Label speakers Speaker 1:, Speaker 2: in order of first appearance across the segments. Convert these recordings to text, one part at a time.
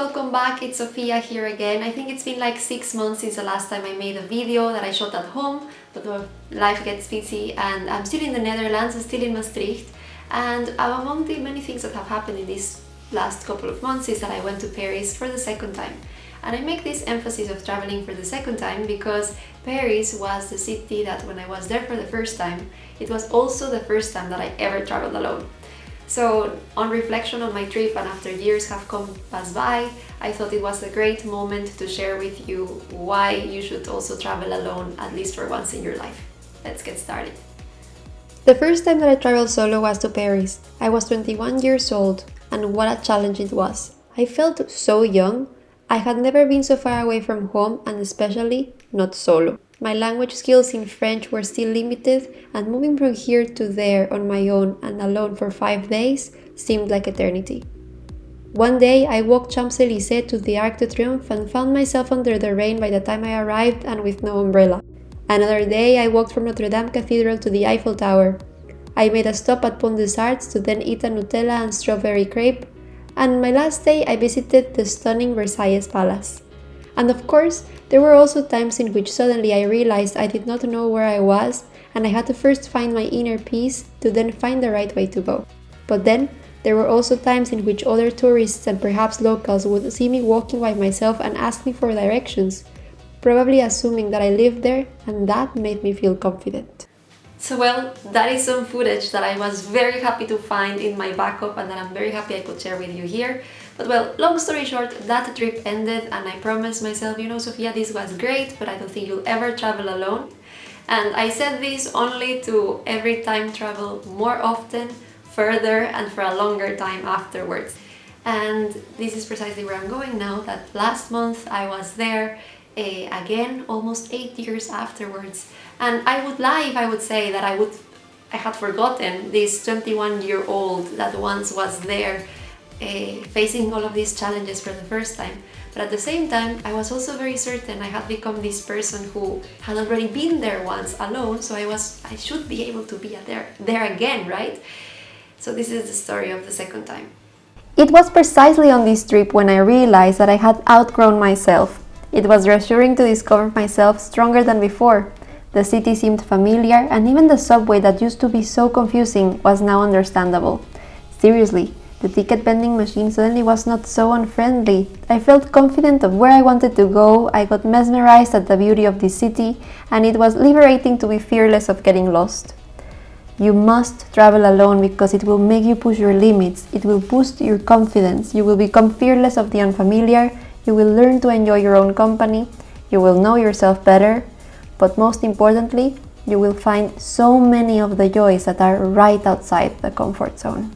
Speaker 1: welcome back, it's Sofia here again. I think it's been like 6 months since the last time I made a video that I shot at home, but life gets busy and I'm still in the Netherlands, I'm still in Maastricht. And among the many things that have happened in these last couple of months is that I went to Paris for the second time. And I make this emphasis of traveling for the second time because Paris was the city that when I was there for the first time, it was also the first time that I ever traveled alone. So on reflection on my trip and after years have passed by, I thought it was a great moment to share with you why you should also travel alone at least for once in your life. Let's get started. The first time that I traveled solo was to Paris. I was 21 years old and what a challenge it was. I felt so young. I had never been so far away from home and especially not solo. My language skills in French were still limited and moving from here to there on my own and alone for 5 days seemed like eternity. One day I walked Champs-Élysées to the Arc de Triomphe and found myself under the rain by the time I arrived and with no umbrella. Another day I walked from Notre Dame Cathedral to the Eiffel Tower. I made a stop at Pont des Arts to then eat a Nutella and strawberry crepe. And my last day I visited the stunning Versailles Palace. And of course, there were also times in which suddenly I realized I did not know where I was and I had to first find my inner peace to then find the right way to go. But then, there were also times in which other tourists and perhaps locals would see me walking by myself and ask me for directions, probably assuming that I lived there, and that made me feel confident. So well, that is some footage that I was very happy to find in my backup and that I'm very happy I could share with you here. But well, long story short, that trip ended and I promised myself, you know, Sofia, this was great, but I don't think you'll ever travel alone. And I said this only to every time travel more often, further and for a longer time afterwards. And this is precisely where I'm going now, that last month I was there again, almost 8 years afterwards. And I would lie if I would say that I had forgotten this 21-year-old that once was there facing all of these challenges for the first time. But at the same time, I was also very certain I had become this person who had already been there once alone, so I should be able to be there again, right? So this is the story of the second time. It was precisely on this trip when I realized that I had outgrown myself. It was reassuring to discover myself stronger than before. The city seemed familiar, and even the subway that used to be so confusing was now understandable. Seriously, the ticket vending machine suddenly was not so unfriendly. I felt confident of where I wanted to go, I got mesmerized at the beauty of this city, and it was liberating to be fearless of getting lost. You must travel alone because it will make you push your limits, it will boost your confidence, you will become fearless of the unfamiliar, you will learn to enjoy your own company, you will know yourself better, but most importantly, you will find so many of the joys that are right outside the comfort zone.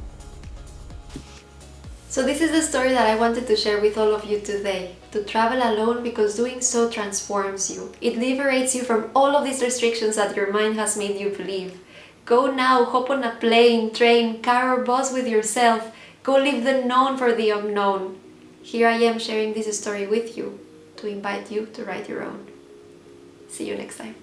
Speaker 1: So this is the story that I wanted to share with all of you today. To travel alone because doing so transforms you. It liberates you from all of these restrictions that your mind has made you believe. Go now, hop on a plane, train, car or bus with yourself. Go leave the known for the unknown. Here I am sharing this story with you to invite you to write your own. See you next time.